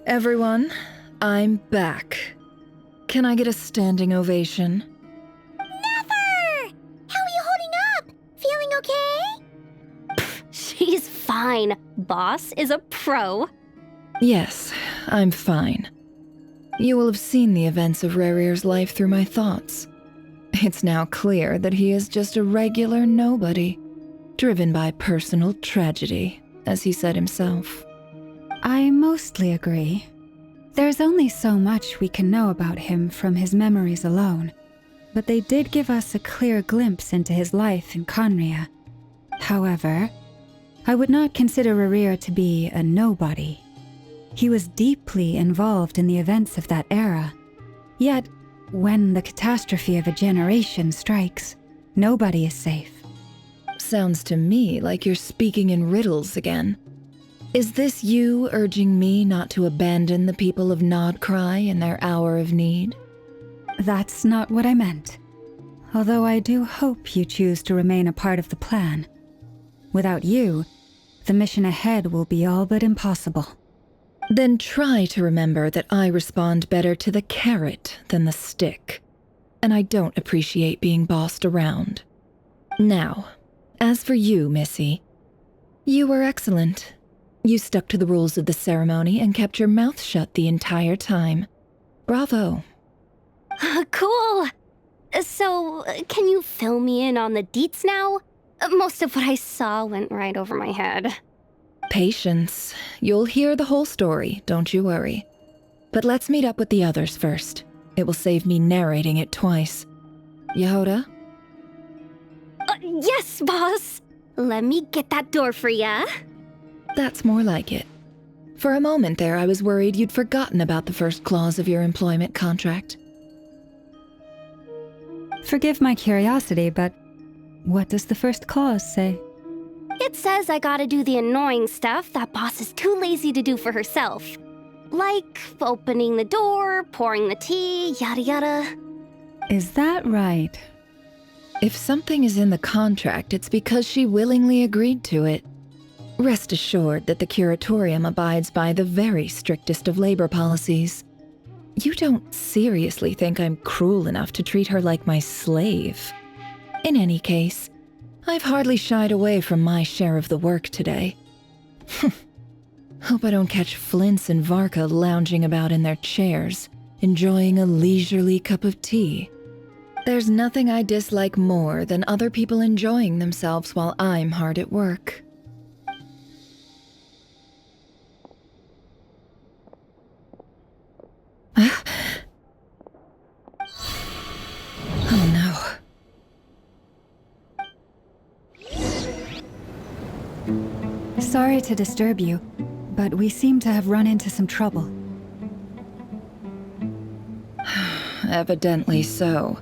Everyone, I'm back. Can I get a standing ovation? Nefer! How are you holding up? Feeling okay? She's fine. Boss is a pro. Yes, I'm fine. You will have seen the events of Rerir's life through my thoughts. It's now clear that he is just a regular nobody, driven by personal tragedy, as he said himself. I mostly agree. There's only so much we can know about him from his memories alone, but they did give us a clear glimpse into his life in Conria. However, I would not consider Rerir to be a nobody. He was deeply involved in the events of that era. Yet, when the catastrophe of a generation strikes, nobody is safe. Sounds to me like you're speaking in riddles again. Is this you urging me not to abandon the people of Nod-Crai in their hour of need? That's not what I meant. Although I do hope you choose to remain a part of the plan. Without you, the mission ahead will be all but impossible. Then try to remember that I respond better to the carrot than the stick. And I don't appreciate being bossed around. Now, as for you, Missy, you were excellent. You stuck to the rules of the ceremony and kept your mouth shut the entire time. Bravo. Cool. So, can you fill me in on the deets now? Most of what I saw went right over my head. Patience. You'll hear the whole story, don't you worry. But let's meet up with the others first. It will save me narrating it twice. Yehoda? Yes, boss. Let me get that door for ya. That's more like it. For a moment there, I was worried you'd forgotten about the first clause of your employment contract. Forgive my curiosity, but what does the first clause say? It says I gotta do the annoying stuff that boss is too lazy to do for herself. Like opening the door, pouring the tea, yada yada. Is that right? If something is in the contract, it's because she willingly agreed to it. Rest assured that the curatorium abides by the very strictest of labor policies. You don't seriously think I'm cruel enough to treat her like my slave? In any case, I've hardly shied away from my share of the work today. Hope I don't catch Flintz and Varka lounging about in their chairs, enjoying a leisurely cup of tea. There's nothing I dislike more than other people enjoying themselves while I'm hard at work. Oh no. Sorry to disturb you, but we seem to have run into some trouble. Evidently so.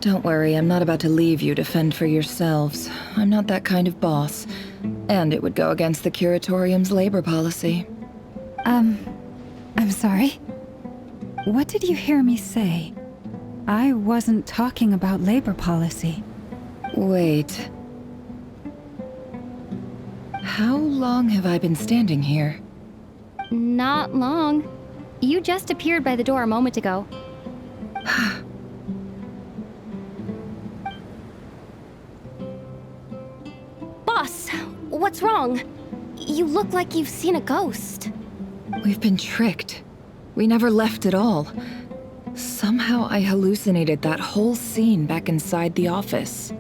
Don't worry, I'm not about to leave you to fend for yourselves. I'm not that kind of boss. And it would go against the curatorium's labor policy. I'm sorry? What did you hear me say? I wasn't talking about labor policy. Wait. How long have I been standing here? Not long. You just appeared by the door a moment ago. Boss, what's wrong? You look like you've seen a ghost. We've been tricked. We never left at all. Somehow I hallucinated that whole scene back inside the office.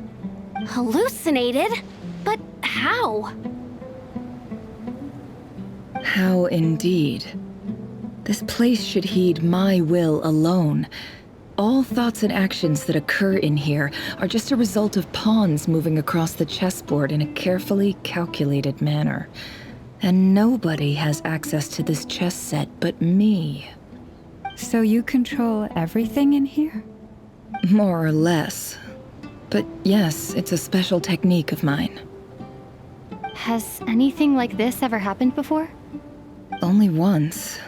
Hallucinated? But how? How indeed. This place should heed my will alone. All thoughts and actions that occur in here are just a result of pawns moving across the chessboard in a carefully calculated manner. And nobody has access to this chess set but me. So you control everything in here? More or less. But yes, it's a special technique of mine. Has anything like this ever happened before? Only once.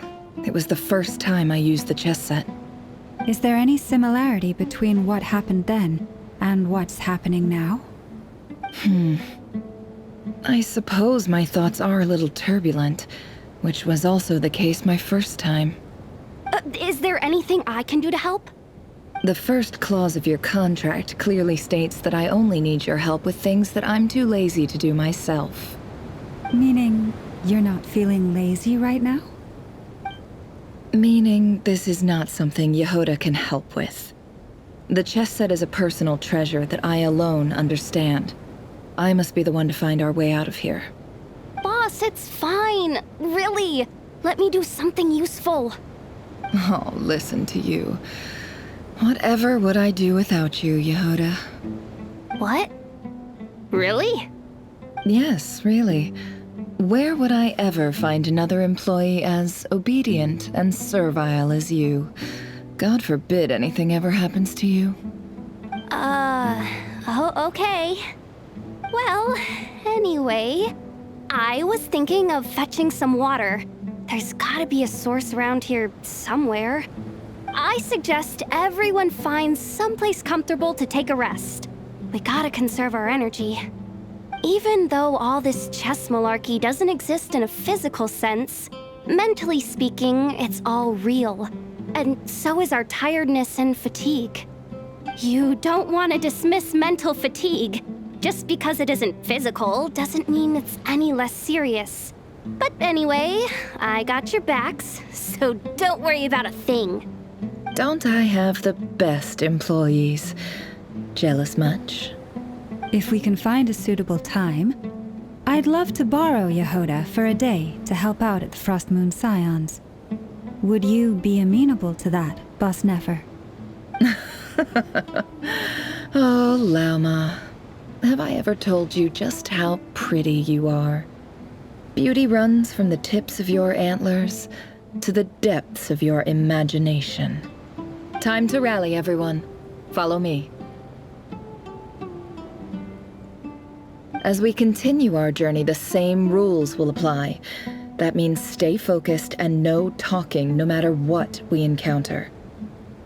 It was the first time I used the chess set. Is there any similarity between what happened then and what's happening now? I suppose my thoughts are a little turbulent, which was also the case my first time. Is there anything I can do to help? The first clause of your contract clearly states that I only need your help with things that I'm too lazy to do myself. Meaning, you're not feeling lazy right now? Meaning, this is not something Yehoda can help with. The chess set is a personal treasure that I alone understand. I must be the one to find our way out of here. Boss, it's fine. Really. Let me do something useful. Oh, listen to you. Whatever would I do without you, Yehoda? What? Really? Yes, really. Where would I ever find another employee as obedient and servile as you? God forbid anything ever happens to you. Oh, okay. Well, anyway, I was thinking of fetching some water. There's gotta be a source around here somewhere. I suggest everyone finds someplace comfortable to take a rest. We gotta conserve our energy. Even though all this chess malarkey doesn't exist in a physical sense, mentally speaking, it's all real. And so is our tiredness and fatigue. You don't want to dismiss mental fatigue. Just because it isn't physical doesn't mean it's any less serious. But anyway, I got your backs, so don't worry about a thing. Don't I have the best employees? Jealous much? If we can find a suitable time, I'd love to borrow Yehoda for a day to help out at the Frost Moon Scions. Would you be amenable to that, Boss Neffer? Oh, Lauma. Have I ever told you just how pretty you are? Beauty runs from the tips of your antlers to the depths of your imagination. Time to rally, everyone. Follow me. As we continue our journey, the same rules will apply. That means stay focused and no talking no matter what we encounter.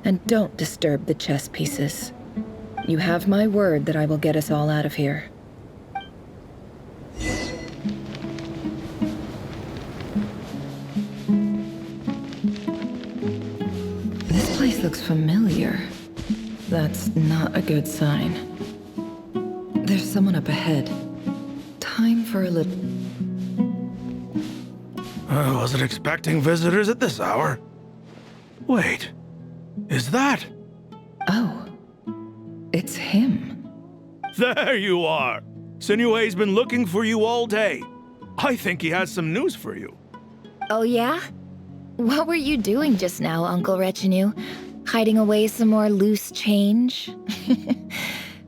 And don't disturb the chess pieces. You have my word that I will get us all out of here. This place looks familiar. That's not a good sign. There's someone up ahead. Time for a little... I wasn't expecting visitors at this hour. Wait, is that? Oh, it's him. There you are! Sinue's been looking for you all day. I think he has some news for you. Oh yeah? What were you doing just now, Uncle Retinue? Hiding away some more loose change?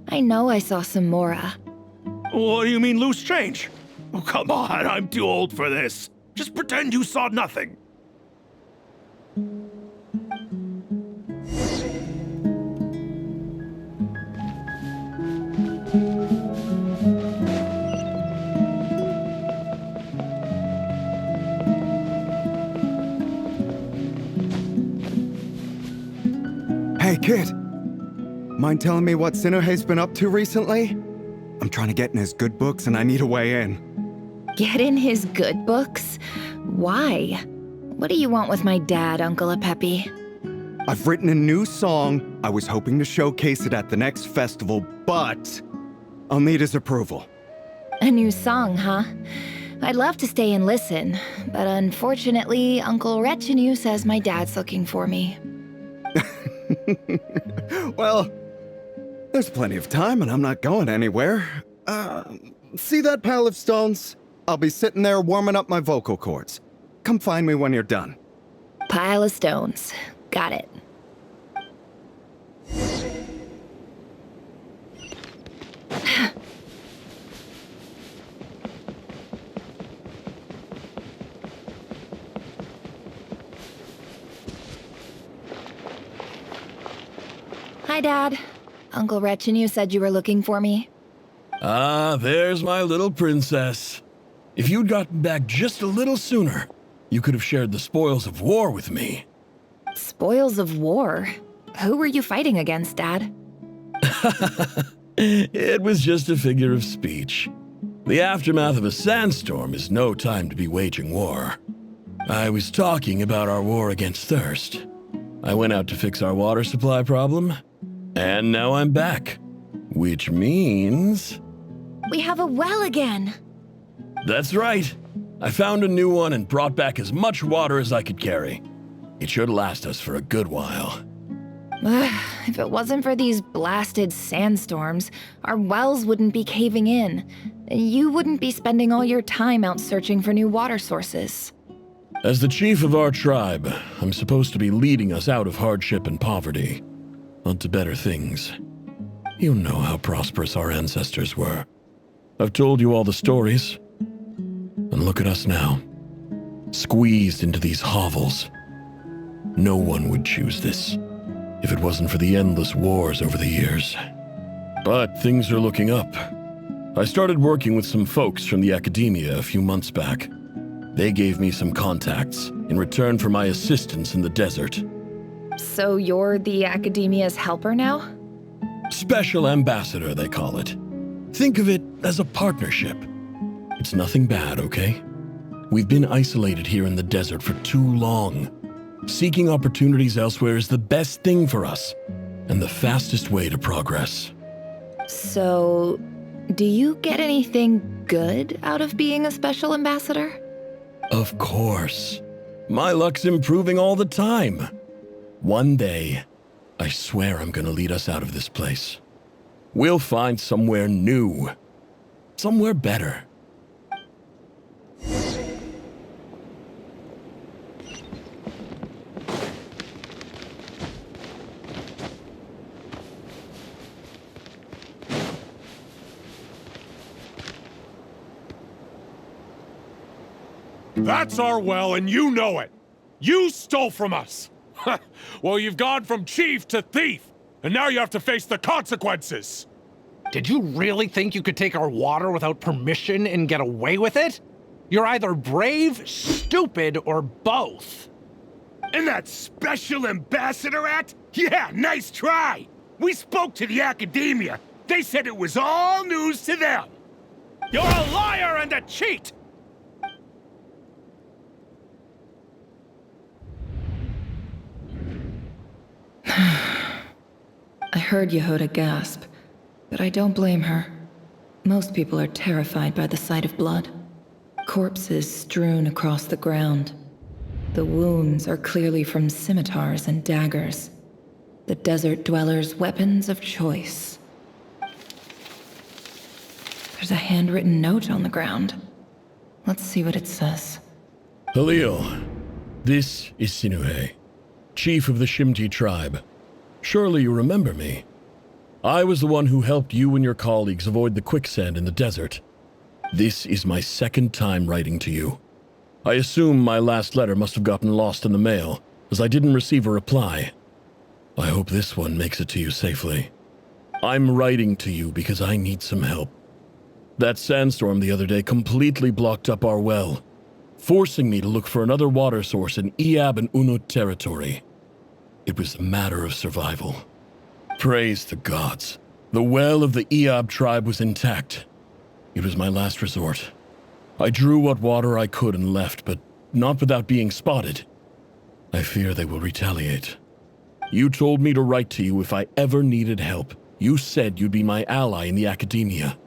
I know I saw some Mora. What do you mean loose change? Oh, come on, I'm too old for this. Just pretend you saw nothing. Hey, kid. Mind telling me what Sinuhe's been up to recently? I'm trying to get in his good books and I need a way in. Get in his good books? Why? What do you want with my dad, Uncle Apepi? I've written a new song. I was hoping to showcase it at the next festival, but I'll need his approval. A new song, huh? I'd love to stay and listen, but unfortunately, Uncle Retinue says my dad's looking for me. Well, there's plenty of time and I'm not going anywhere. See that pile of stones? I'll be sitting there warming up my vocal cords. Come find me when you're done. Pile of stones. Got it. Hi, Dad. Uncle Retinue said you were looking for me. Ah, there's my little princess. If you'd gotten back just a little sooner, you could have shared the spoils of war with me. Spoils of war? Who were you fighting against, Dad? It was just a figure of speech. The aftermath of a sandstorm is no time to be waging war. I was talking about our war against thirst. I went out to fix our water supply problem, and now I'm back. Which means... We have a well again. That's right. I found a new one and brought back as much water as I could carry. It should last us for a good while. If it wasn't for these blasted sandstorms, our wells wouldn't be caving in. You wouldn't be spending all your time out searching for new water sources. As the chief of our tribe, I'm supposed to be leading us out of hardship and poverty, onto better things. You know how prosperous our ancestors were. I've told you all the stories. And look at us now, squeezed into these hovels. No one would choose this, if it wasn't for the endless wars over the years. But things are looking up. I started working with some folks from the academia a few months back. They gave me some contacts in return for my assistance in the desert. So you're the academia's helper now? Special ambassador, they call it. Think of it as a partnership. It's nothing bad, okay? We've been isolated here in the desert for too long. Seeking opportunities elsewhere is the best thing for us, and the fastest way to progress. So, do you get anything good out of being a special ambassador? Of course. My luck's improving all the time. One day, I swear I'm gonna lead us out of this place. We'll find somewhere new. Somewhere better. That's our well, and you know it. You stole from us. Well, you've gone from chief to thief, and now you have to face the consequences. Did you really think you could take our water without permission and get away with it? You're either brave, stupid, or both. And that Special Ambassador Act? Yeah, nice try! We spoke to the academia. They said it was all news to them. You're a liar and a cheat! I heard Yehuda gasp, but I don't blame her. Most people are terrified by the sight of blood. Corpses strewn across the ground. The wounds are clearly from scimitars and daggers. The desert dwellers' weapons of choice. There's a handwritten note on the ground. Let's see what it says. Halil, this is Sinuhe, chief of the Shimti tribe. Surely you remember me. I was the one who helped you and your colleagues avoid the quicksand in the desert. This is my second time writing to you. I assume my last letter must have gotten lost in the mail, as I didn't receive a reply. I hope this one makes it to you safely. I'm writing to you because I need some help. That sandstorm the other day completely blocked up our well, forcing me to look for another water source in Iab and Unut territory. It was a matter of survival. Praise the gods. The well of the Iab tribe was intact. It was my last resort. I drew what water I could and left, but not without being spotted. I fear they will retaliate. You told me to write to you if I ever needed help. You said you'd be my ally in the academia.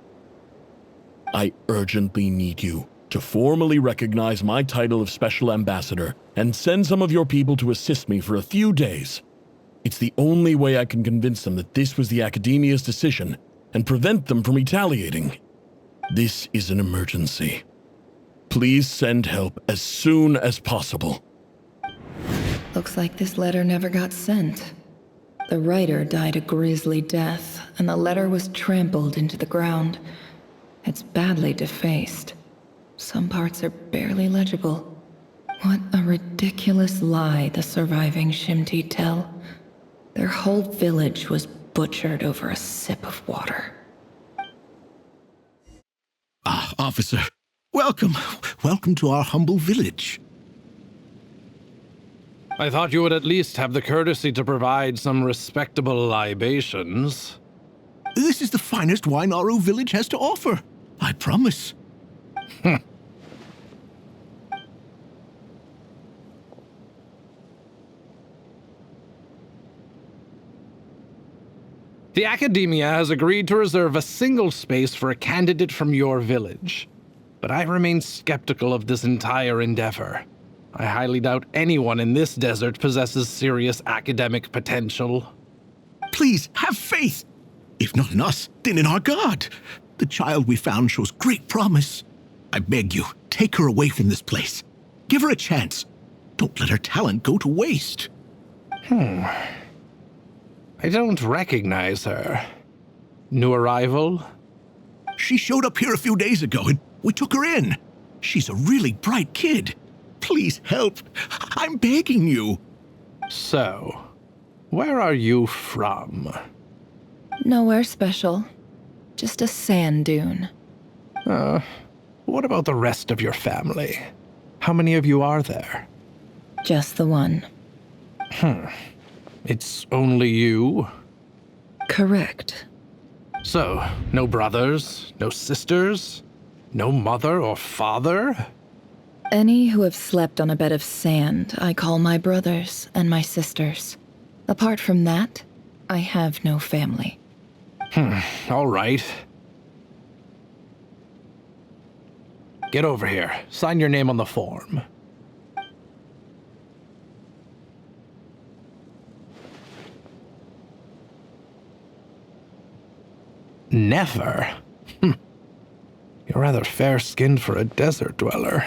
I urgently need you to formally recognize my title of Special Ambassador and send some of your people to assist me for a few days. It's the only way I can convince them that this was the academia's decision and prevent them from retaliating. This is an emergency. Please send help as soon as possible. Looks like this letter never got sent. The writer died a grisly death, and the letter was trampled into the ground. It's badly defaced. Some parts are barely legible. What a ridiculous lie the surviving Shimti tell. Their whole village was butchered over a sip of water. Ah, officer. Welcome. Welcome to our humble village. I thought you would at least have the courtesy to provide some respectable libations. This is the finest wine our village has to offer. I promise. The Academia has agreed to reserve a single space for a candidate from your village. But I remain skeptical of this entire endeavor. I highly doubt anyone in this desert possesses serious academic potential. Please, have faith. If not in us, then in our God. The child we found shows great promise. I beg you, take her away from this place. Give her a chance. Don't let her talent go to waste. I don't recognize her. New arrival? She showed up here a few days ago and we took her in. She's a really bright kid. Please help. I'm begging you. So, where are you from? Nowhere special. Just a sand dune. What about the rest of your family? How many of you are there? Just the one. It's only you? Correct. So, no brothers, no sisters, no mother or father? Any who have slept on a bed of sand, I call my brothers and my sisters. Apart from that, I have no family. All right. Get over here. Sign your name on the form. Nefer? You're rather fair-skinned for a desert dweller.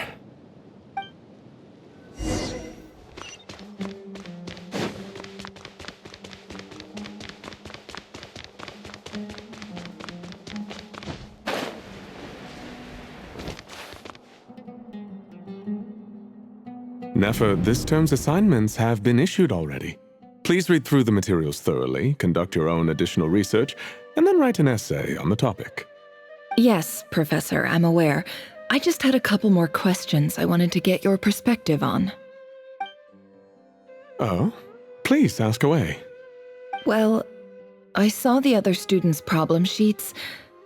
Nefer, this term's assignments have been issued already. Please read through the materials thoroughly, conduct your own additional research, and then write an essay on the topic. Yes, Professor, I'm aware. I just had a couple more questions I wanted to get your perspective on. Oh? Please ask away. Well, I saw the other students' problem sheets,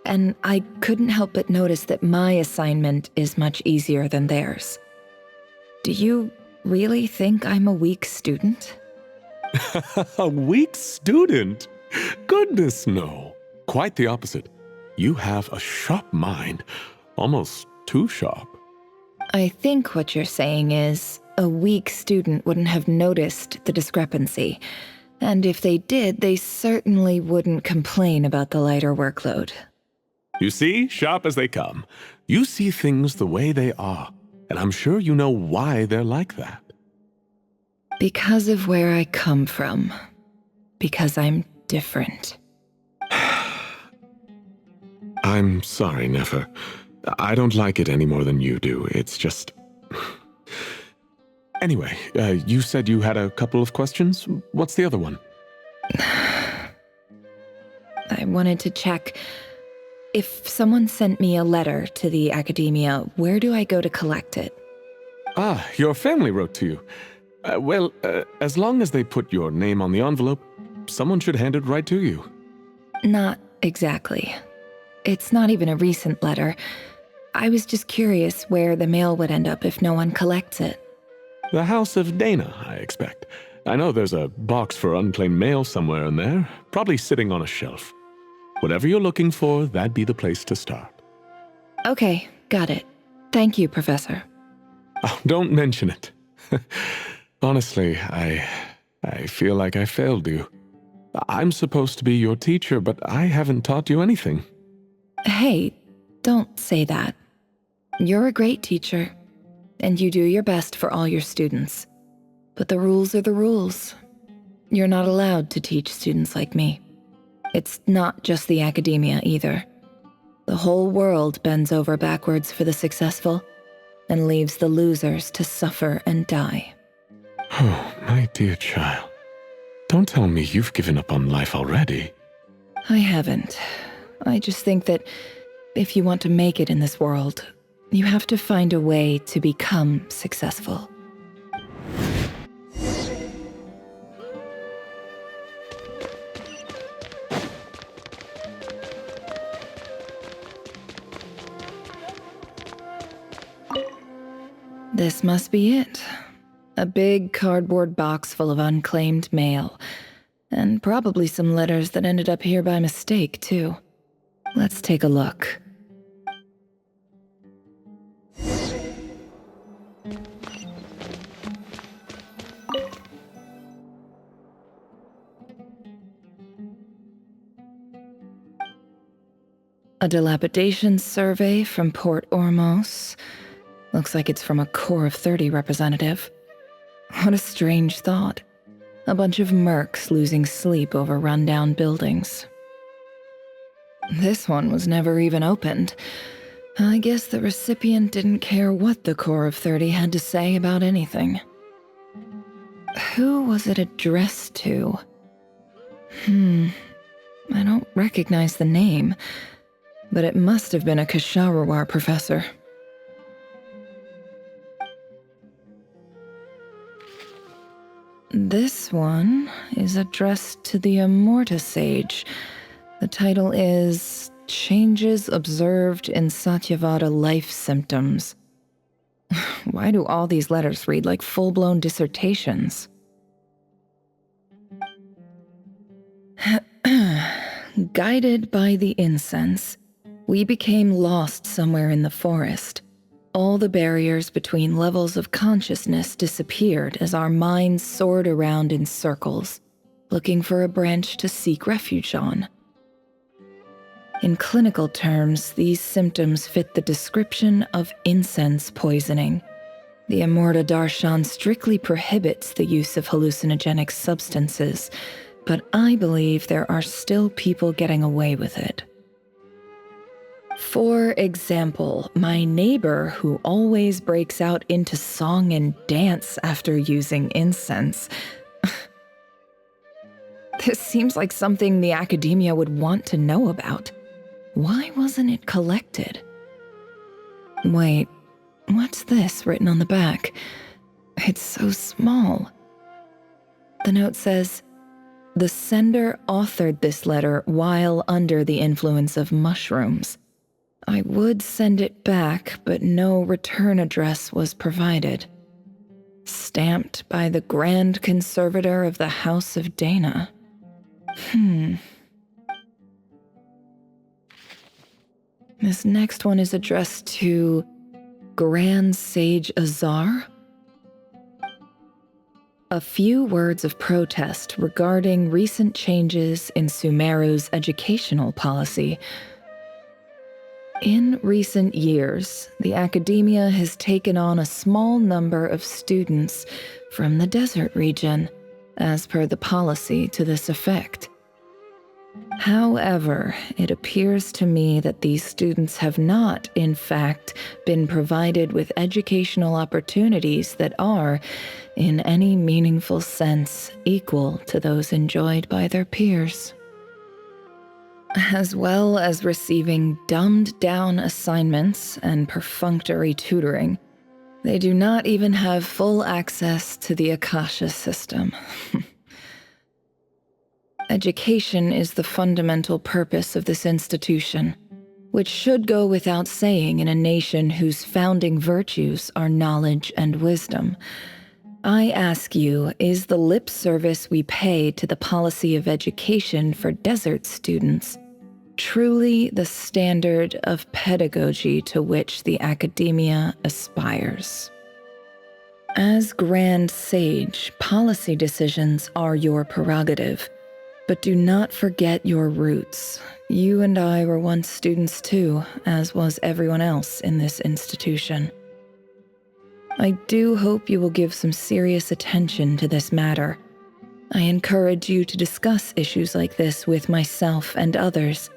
and I couldn't help but notice that my assignment is much easier than theirs. Do you really think I'm a weak student? A weak student? Goodness, no. Quite the opposite. You have a sharp mind. Almost too sharp. I think what you're saying is, a weak student wouldn't have noticed the discrepancy. And if they did, they certainly wouldn't complain about the lighter workload. You see, sharp as they come. You see things the way they are. And I'm sure you know why they're like that. Because of where I come from. Because I'm different. I'm sorry, Nefer. I don't like it any more than you do. It's just... Anyway, you said you had a couple of questions. What's the other one? I wanted to check... If someone sent me a letter to the Academia, where do I go to collect it? Ah, your family wrote to you. Well, as long as they put your name on the envelope, someone should hand it right to you. Not exactly. It's not even a recent letter. I was just curious where the mail would end up if no one collects it. The House of Dana, I expect. I know there's a box for unclaimed mail somewhere in there, probably sitting on a shelf. Whatever you're looking for, that'd be the place to start. Okay, got it. Thank you, Professor. Oh, don't mention it. Honestly, I feel like I failed you. I'm supposed to be your teacher, but I haven't taught you anything. Hey, don't say that. You're a great teacher, and you do your best for all your students. But the rules are the rules. You're not allowed to teach students like me. It's not just the Academia either. The whole world bends over backwards for the successful and leaves the losers to suffer and die. Oh, my dear child. Don't tell me you've given up on life already. I haven't. I just think that if you want to make it in this world, you have to find a way to become successful. This must be it. A big cardboard box full of unclaimed mail. And probably some letters that ended up here by mistake, too. Let's take a look. A dilapidation survey from Port Ormos. Looks like it's from a Core of 30 representative. What a strange thought. A bunch of mercs losing sleep over rundown buildings. This one was never even opened. I guess the recipient didn't care what the Core of 30 had to say about anything. Who was it addressed to? I don't recognize the name, but it must have been a Kasharawar professor. This one is addressed to the Immorta Sage. The title is Changes Observed in Satyavada Life Symptoms. Why do all these letters read like full-blown dissertations? Guided by the incense, we became lost somewhere in the forest. All the barriers between levels of consciousness disappeared as our minds soared around in circles, looking for a branch to seek refuge on. In clinical terms, these symptoms fit the description of incense poisoning. The Immorta Darshan strictly prohibits the use of hallucinogenic substances, but I believe there are still people getting away with it. For example, my neighbor who always breaks out into song and dance after using incense. This seems like something the academia would want to know about. Why wasn't it collected? Wait, what's this written on the back? It's so small. The note says, "The sender authored this letter while under the influence of mushrooms. I would send it back, but no return address was provided. Stamped by the Grand Conservator of the House of Dana." This next one is addressed to Grand Sage Azar. A few words of protest regarding recent changes in Sumeru's educational policy. In recent years, the academia has taken on a small number of students from the desert region, as per the policy to this effect. However, it appears to me that these students have not, in fact, been provided with educational opportunities that are, in any meaningful sense, equal to those enjoyed by their peers. As well as receiving dumbed-down assignments and perfunctory tutoring, they do not even have full access to the Akasha system. Education is the fundamental purpose of this institution, which should go without saying in a nation whose founding virtues are knowledge and wisdom. I ask you, is the lip service we pay to the policy of education for desert students truly the standard of pedagogy to which the academia aspires? As Grand Sage, policy decisions are your prerogative, but do not forget your roots. You and I were once students too, as was everyone else in this institution. I do hope you will give some serious attention to this matter. I encourage you to discuss issues like this with myself and others,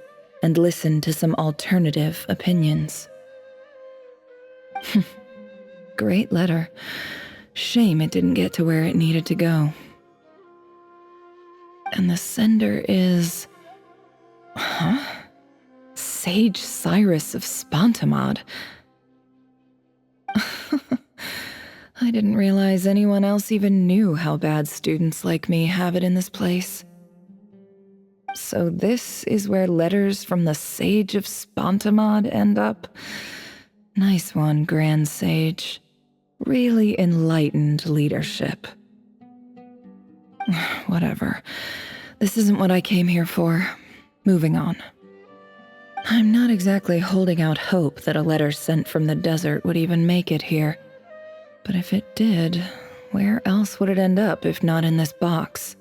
and listen to some alternative opinions. Great letter. Shame it didn't get to where it needed to go. And the sender is... Sage Cyrus of Spontamod. I didn't realize anyone else even knew how bad students like me have it in this place. So this is where letters from the Sage of Spontamod end up? Nice one, Grand Sage. Really enlightened leadership. Whatever. This isn't what I came here for. Moving on. I'm not exactly holding out hope that a letter sent from the desert would even make it here. But if it did, where else would it end up if not in this box?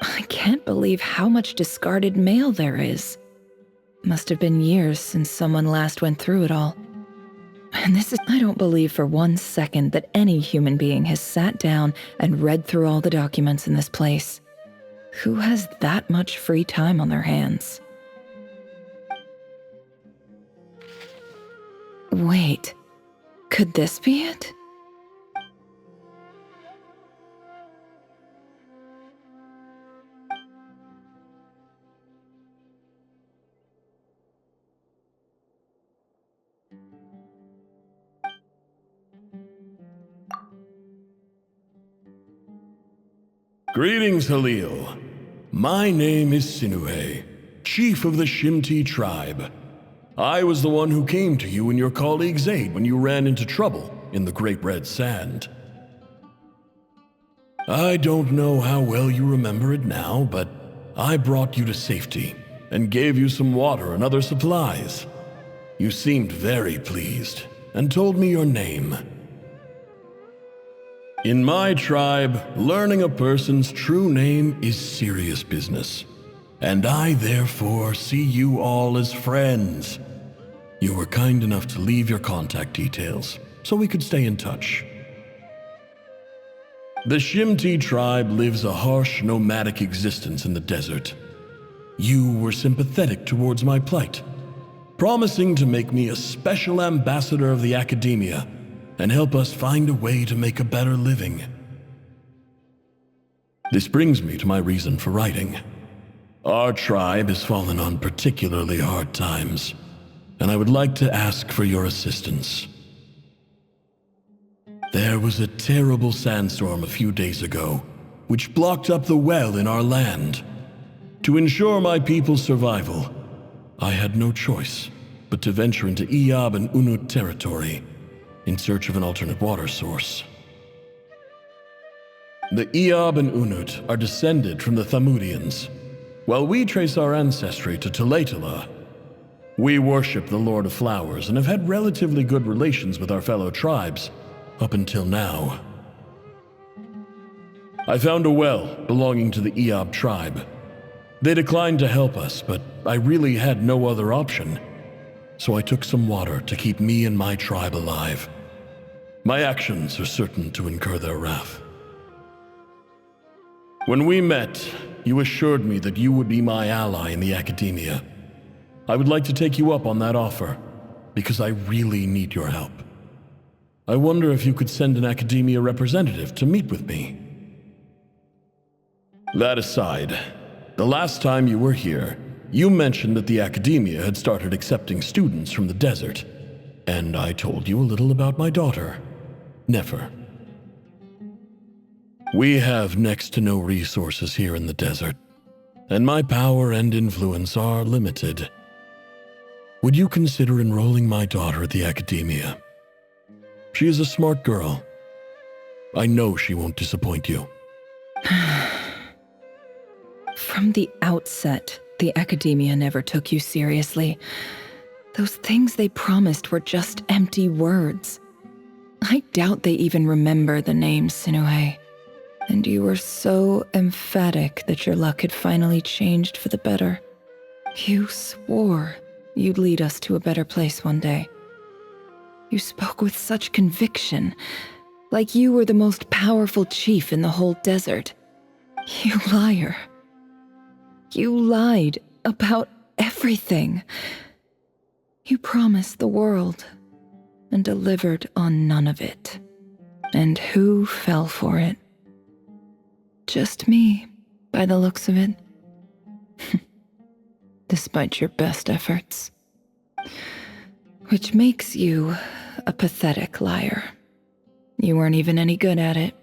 I can't believe how much discarded mail there is. Must have been years since someone last went through it all. And I don't believe for 1 second that any human being has sat down and read through all the documents in this place. Who has that much free time on their hands? Wait, could this be it? Greetings, Halil. My name is Sinuhe, chief of the Shimti tribe. I was the one who came to you and your colleague's aid when you ran into trouble in the Great Red Sand. I don't know how well you remember it now, but I brought you to safety and gave you some water and other supplies. You seemed very pleased and told me your name. In my tribe, learning a person's true name is serious business, and I therefore see you all as friends. You were kind enough to leave your contact details, so we could stay in touch. The Shimti tribe lives a harsh, nomadic existence in the desert. You were sympathetic towards my plight, promising to make me a special ambassador of the academia and help us find a way to make a better living. This brings me to my reason for writing. Our tribe has fallen on particularly hard times, and I would like to ask for your assistance. There was a terrible sandstorm a few days ago, which blocked up the well in our land. To ensure my people's survival, I had no choice but to venture into Iyab and Unut territory in search of an alternate water source. The Iyab and Unut are descended from the Thamudians, while we trace our ancestry to Tulatala. We worship the Lord of Flowers and have had relatively good relations with our fellow tribes up until now. I found a well belonging to the Iyab tribe. They declined to help us, but I really had no other option. So I took some water to keep me and my tribe alive. My actions are certain to incur their wrath. When we met, you assured me that you would be my ally in the academia. I would like to take you up on that offer, because I really need your help. I wonder if you could send an academia representative to meet with me. That aside, the last time you were here, you mentioned that the academia had started accepting students from the desert, and I told you a little about my daughter, Neffer. We have next to no resources here in the desert, and my power and influence are limited. Would you consider enrolling my daughter at the academia? She is a smart girl. I know she won't disappoint you. From the outset, the academia never took you seriously. Those things they promised were just empty words. I doubt they even remember the name Sinuhe. And you were so emphatic that your luck had finally changed for the better. You swore you'd lead us to a better place one day. You spoke with such conviction, like you were the most powerful chief in the whole desert. You liar. You lied about everything. You promised the world and delivered on none of it. And who fell for it? Just me, by the looks of it. Despite your best efforts. Which makes you a pathetic liar. You weren't even any good at it.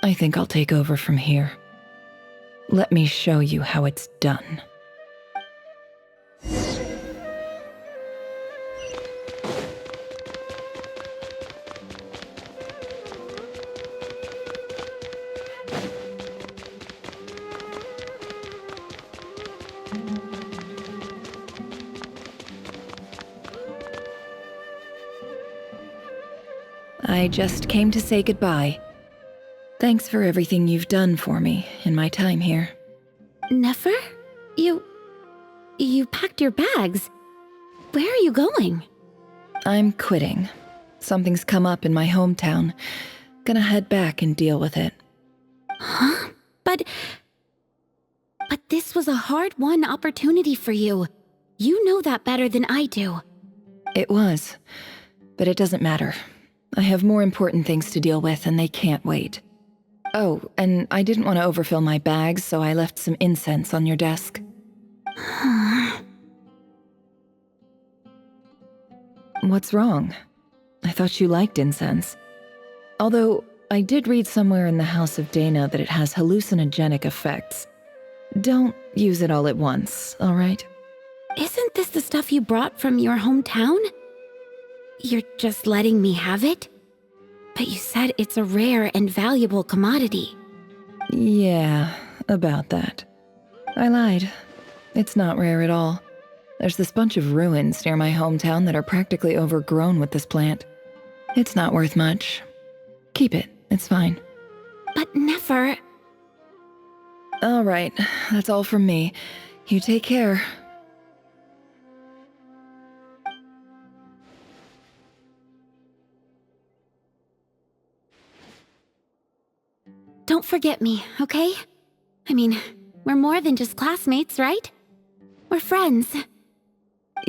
I think I'll take over from here. Let me show you how it's done. I just came to say goodbye. Thanks for everything you've done for me in my time here. Nefer? You packed your bags. Where are you going? I'm quitting. Something's come up in my hometown. Gonna head back and deal with it. Huh? But this was a hard-won opportunity for you. You know that better than I do. It was, but it doesn't matter. I have more important things to deal with and they can't wait. Oh, and I didn't want to overfill my bags, so I left some incense on your desk. What's wrong? I thought you liked incense. Although, I did read somewhere in the House of Dana that it has hallucinogenic effects. Don't use it all at once, alright? Isn't this the stuff you brought from your hometown? You're just letting me have it? But you said it's a rare and valuable commodity. Yeah, about that. I lied. It's not rare at all. There's this bunch of ruins near my hometown that are practically overgrown with this plant. It's not worth much. Keep it, it's fine. But Nefer... All right, that's all from me. You take care. Don't forget me, okay? I mean, we're more than just classmates, right? We're friends.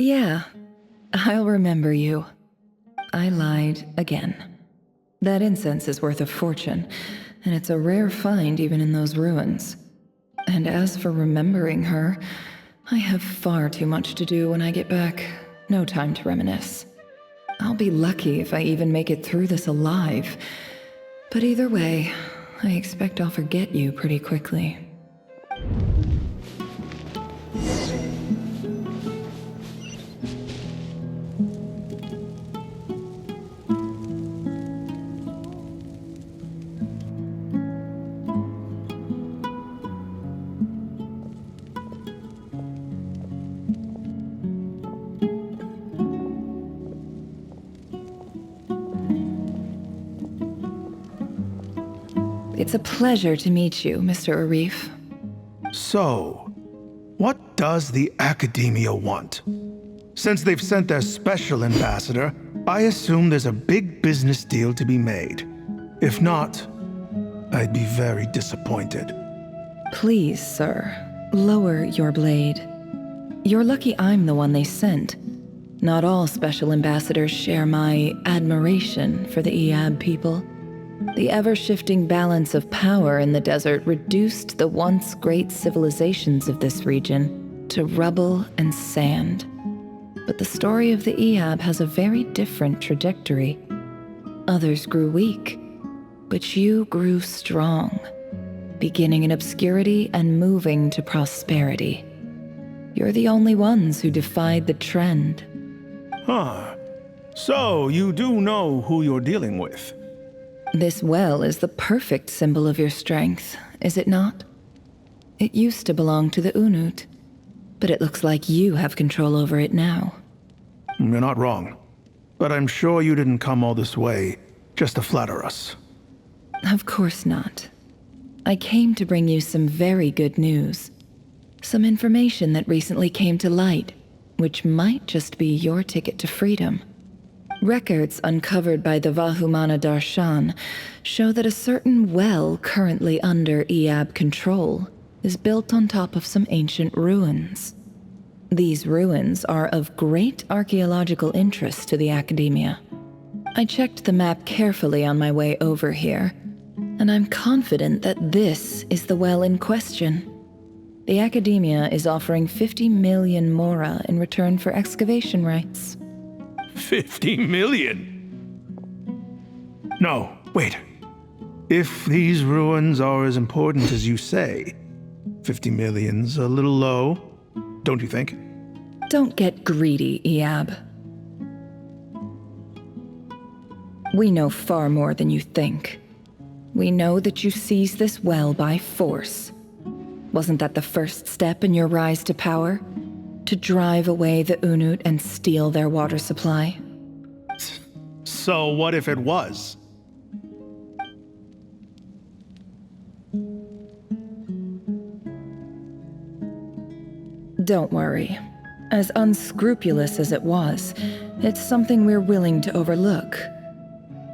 Yeah, I'll remember you. I lied again. That incense is worth a fortune, and it's a rare find even in those ruins. And as for remembering her, I have far too much to do when I get back. No time to reminisce. I'll be lucky if I even make it through this alive. But either way, I expect I'll forget you pretty quickly. It's a pleasure to meet you, Mr. Arif. So, what does the Academia want? Since they've sent their special ambassador, I assume there's a big business deal to be made. If not, I'd be very disappointed. Please, sir, lower your blade. You're lucky I'm the one they sent. Not all special ambassadors share my admiration for the Iab people. The ever-shifting balance of power in the desert reduced the once great civilizations of this region to rubble and sand. But the story of the Iab has a very different trajectory. Others grew weak, but you grew strong, beginning in obscurity and moving to prosperity. You're the only ones who defied the trend. Huh. So, you do know who you're dealing with? This well is the perfect symbol of your strength, is it not? It used to belong to the Unut, but it looks like you have control over it now. You're not wrong. But I'm sure you didn't come all this way just to flatter us. Of course not. I came to bring you some very good news. Some information that recently came to light, which might just be your ticket to freedom. Records uncovered by the Vahumana Darshan show that a certain well currently under Iab control is built on top of some ancient ruins. These ruins are of great archaeological interest to the Academia. I checked the map carefully on my way over here, and I'm confident that this is the well in question. The Academia is offering 50 million mora in return for excavation rights. 50 million? No, wait. If these ruins are as important as you say, 50 million's a little low, don't you think? Don't get greedy, Iab. We know far more than you think. We know that you seized this well by force. Wasn't that the first step in your rise to power? To drive away the Unut and steal their water supply? So what if it was? Don't worry. As unscrupulous as it was, it's something we're willing to overlook.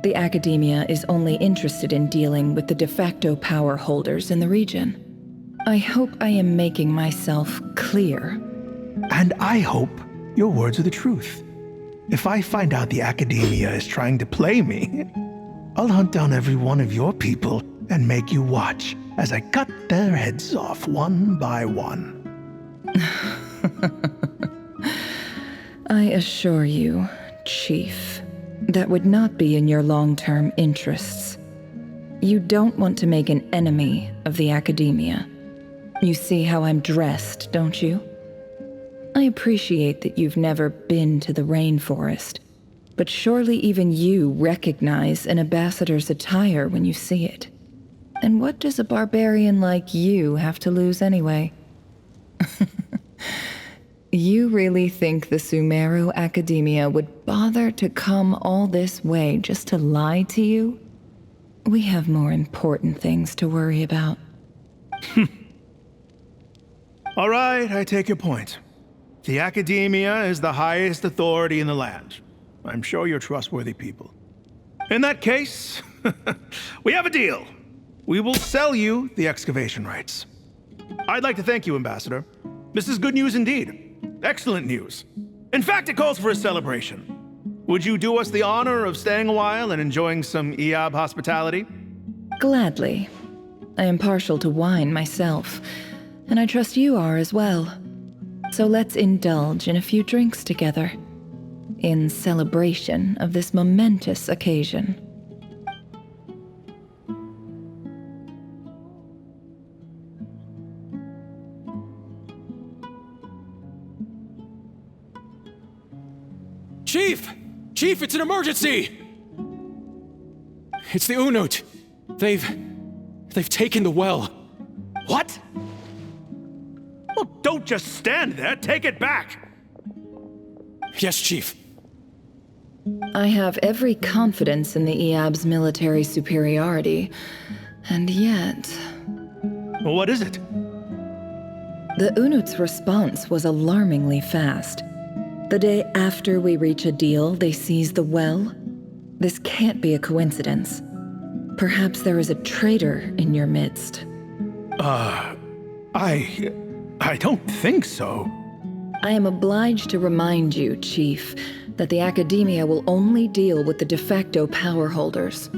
The Academia is only interested in dealing with the de facto power holders in the region. I hope I am making myself clear. And I hope your words are the truth. If I find out the Academia is trying to play me, I'll hunt down every one of your people and make you watch as I cut their heads off one by one. I assure you, Chief, that would not be in your long-term interests. You don't want to make an enemy of the Academia. You see how I'm dressed, don't you? I appreciate that you've never been to the rainforest, but surely even you recognize an ambassador's attire when you see it. And what does a barbarian like you have to lose anyway? You really think the Sumeru Academia would bother to come all this way just to lie to you? We have more important things to worry about. All right, I take your point. The Academia is the highest authority in the land. I'm sure you're trustworthy people. In that case, we have a deal. We will sell you the excavation rights. I'd like to thank you, Ambassador. This is good news indeed. Excellent news. In fact, it calls for a celebration. Would you do us the honor of staying a while and enjoying some EOB hospitality? Gladly. I am partial to wine myself, and I trust you are as well. So let's indulge in a few drinks together, in celebration of this momentous occasion. Chief! Chief, it's an emergency! It's the Unut. They've taken the well. What? Well, don't just stand there. Take it back. Yes, Chief. I have every confidence in the EOB's military superiority, and yet... What is it? The Unut's response was alarmingly fast. The day after we reach a deal, they seize the well. This can't be a coincidence. Perhaps there is a traitor in your midst. I don't think so. I am obliged to remind you, Chief, that the Academia will only deal with the de facto power holders.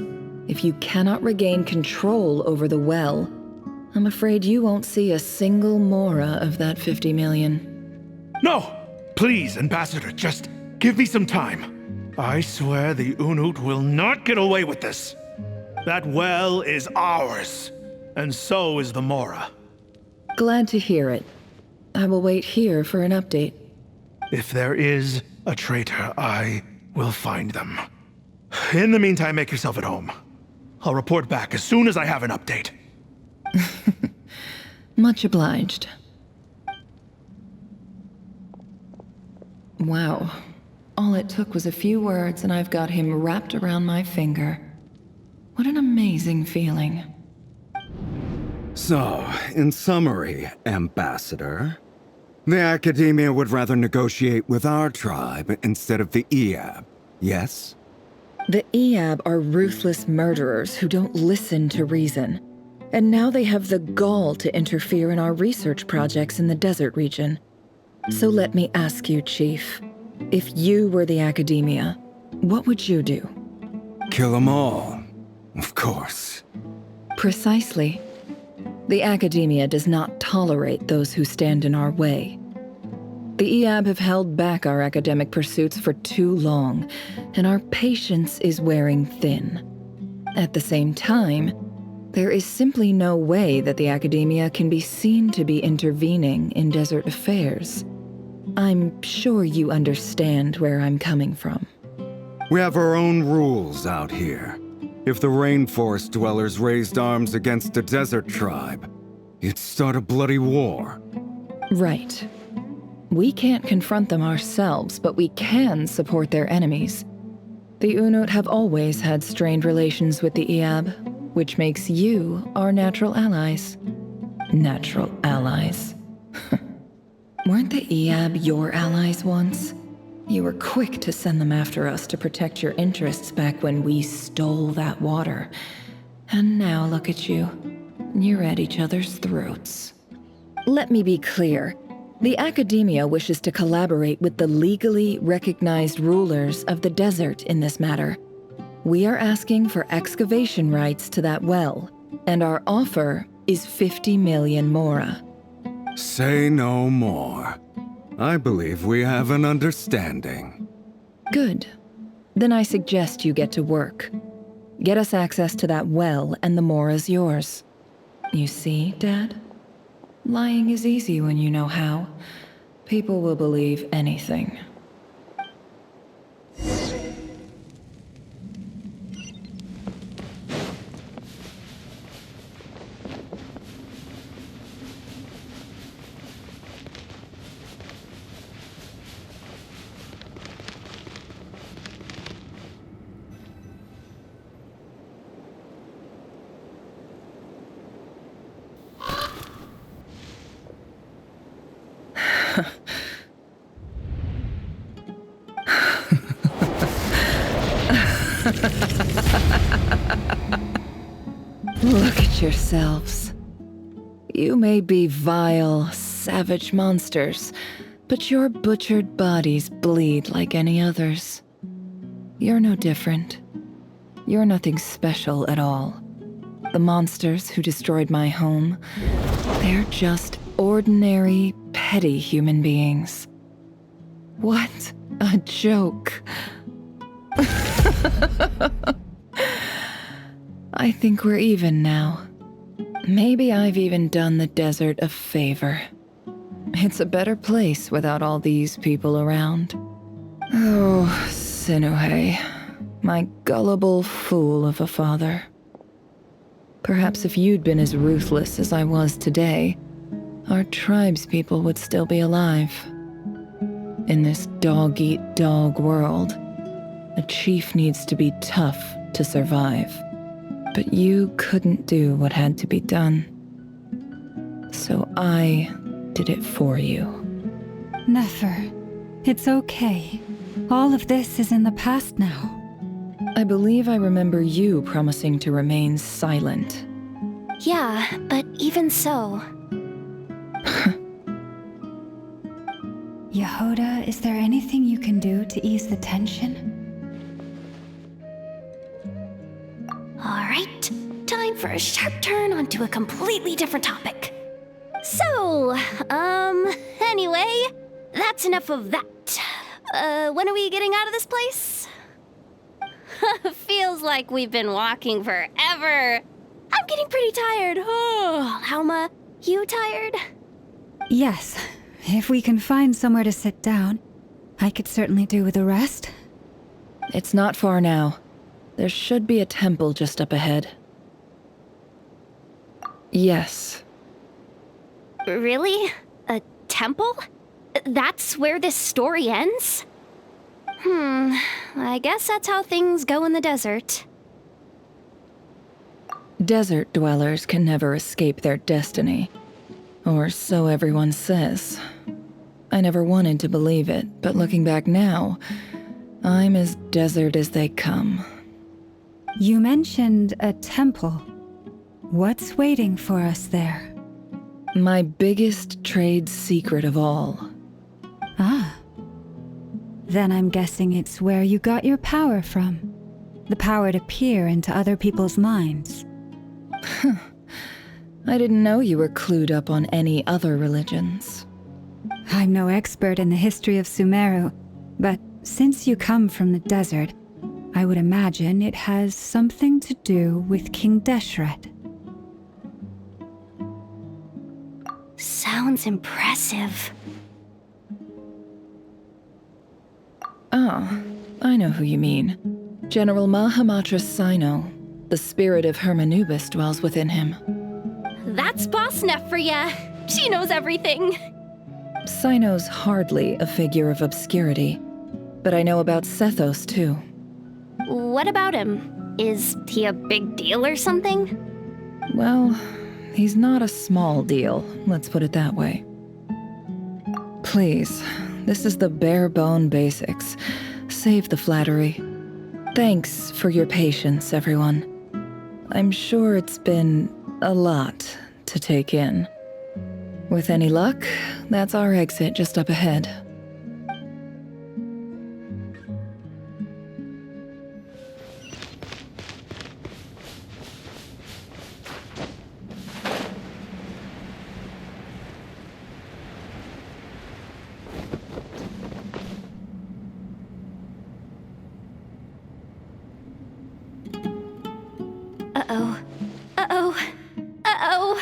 If you cannot regain control over the well, I'm afraid you won't see a single mora of that 50 million. No! Please, Ambassador, just give me some time. I swear the Unut will not get away with this. That well is ours, and so is the mora. Glad to hear it. I will wait here for an update. If there is a traitor, I will find them. In the meantime, make yourself at home. I'll report back as soon as I have an update. Much obliged. Wow. All it took was a few words and I've got him wrapped around my finger. What an amazing feeling. So, in summary, Ambassador, the Academia would rather negotiate with our tribe instead of the EOB, yes? The EOB are ruthless murderers who don't listen to reason. And now they have the gall to interfere in our research projects in the desert region. So let me ask you, Chief, if you were the Academia, what would you do? Kill them all, of course. Precisely. The Academia does not tolerate those who stand in our way. The EOB have held back our academic pursuits for too long, and our patience is wearing thin. At the same time, there is simply no way that the Academia can be seen to be intervening in desert affairs. I'm sure you understand where I'm coming from. We have our own rules out here. If the rainforest dwellers raised arms against a desert tribe, you'd start a bloody war. Right. We can't confront them ourselves, but we can support their enemies. The Unut have always had strained relations with the EOB, which makes you our natural allies. Natural allies. Weren't the Eab your allies once? You were quick to send them after us to protect your interests back when we stole that water. And now look at you. You're at each other's throats. Let me be clear. The Academia wishes to collaborate with the legally recognized rulers of the desert in this matter. We are asking for excavation rights to that well, and our offer is 50 million mora. Say no more. I believe we have an understanding. Good. Then I suggest you get to work. Get us access to that well, and the mora's yours. You see, Dad? Lying is easy when you know how. People will believe anything. Look at yourselves. You may be vile, savage monsters, but your butchered bodies bleed like any others. You're no different. You're nothing special at all. The monsters who destroyed my home, they're just ordinary, petty human beings. What a joke. I think we're even now. Maybe I've even done the desert a favor. It's a better place without all these people around. Oh, Sinuhe, my gullible fool of a father. Perhaps if you'd been as ruthless as I was today, our tribespeople would still be alive. In this dog-eat-dog world, a chief needs to be tough to survive. But you couldn't do what had to be done. So I did it for you. Nefer, it's okay. All of this is in the past now. I believe I remember you promising to remain silent. Yeah, but even so. Yehoda, is there anything you can do to ease the tension? Alright, time for a sharp turn onto a completely different topic. So, anyway, that's enough of that. When are we getting out of this place? Feels like we've been walking forever. I'm getting pretty tired. Oh, Alma, you tired? Yes, if we can find somewhere to sit down, I could certainly do with a rest. It's not far now. There should be a temple just up ahead. Yes. Really? A temple? That's where this story ends? I guess that's how things go in the desert. Desert dwellers can never escape their destiny. Or so everyone says. I never wanted to believe it, but looking back now, I'm as desert as they come. You mentioned a temple. What's waiting for us there? My biggest trade secret of all. Ah. Then I'm guessing it's where you got your power from. The power to peer into other people's minds. I didn't know you were clued up on any other religions. I'm no expert in the history of Sumeru, but since you come from the desert, I would imagine it has something to do with King Deshret. Sounds impressive. Ah, I know who you mean. General Mahamatra Sino. The spirit of Hermanubis dwells within him. That's Boss Neff for ya. She knows everything. Sino's hardly a figure of obscurity, but I know about Sethos too. What about him? Is he a big deal or something? Well, he's not a small deal, let's put it that way. Please, this is the bare-bone basics. Save the flattery. Thanks for your patience, everyone. I'm sure it's been a lot to take in. With any luck, that's our exit just up ahead. Uh-oh. Uh-oh. Uh-oh.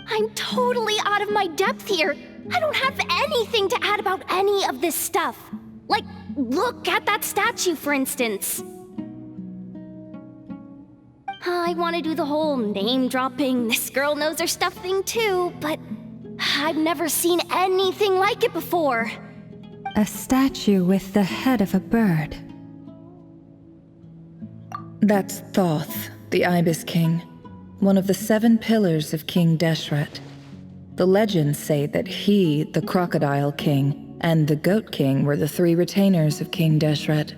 I'm totally out of my depth here. I don't have anything to add about any of this stuff. Like, look at that statue, for instance. I want to do the whole name-dropping, this girl knows her stuff thing too, but I've never seen anything like it before. A statue with the head of a bird. That's Thoth, the Ibis King, one of the 7 pillars of King Deshret. The legends say that he, the Crocodile King, and the Goat King were the 3 retainers of King Deshret.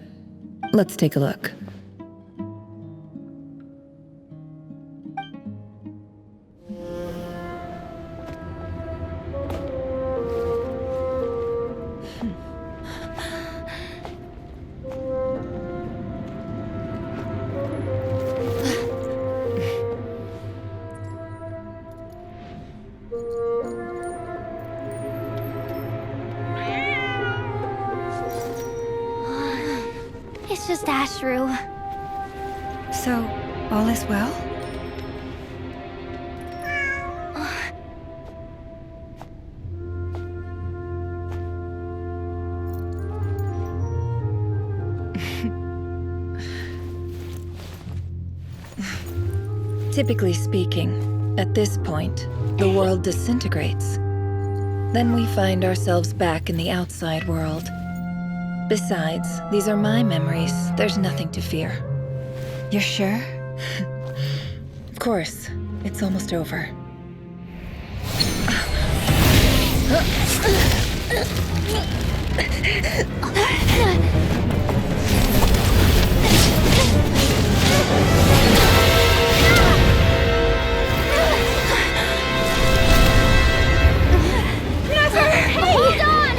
Let's take a look. It's just Ashru. So, all is well? Typically speaking, at this point, the world disintegrates. Then we find ourselves back in the outside world. Besides, these are my memories. There's nothing to fear. You're sure? Of course. It's almost over. Hold on!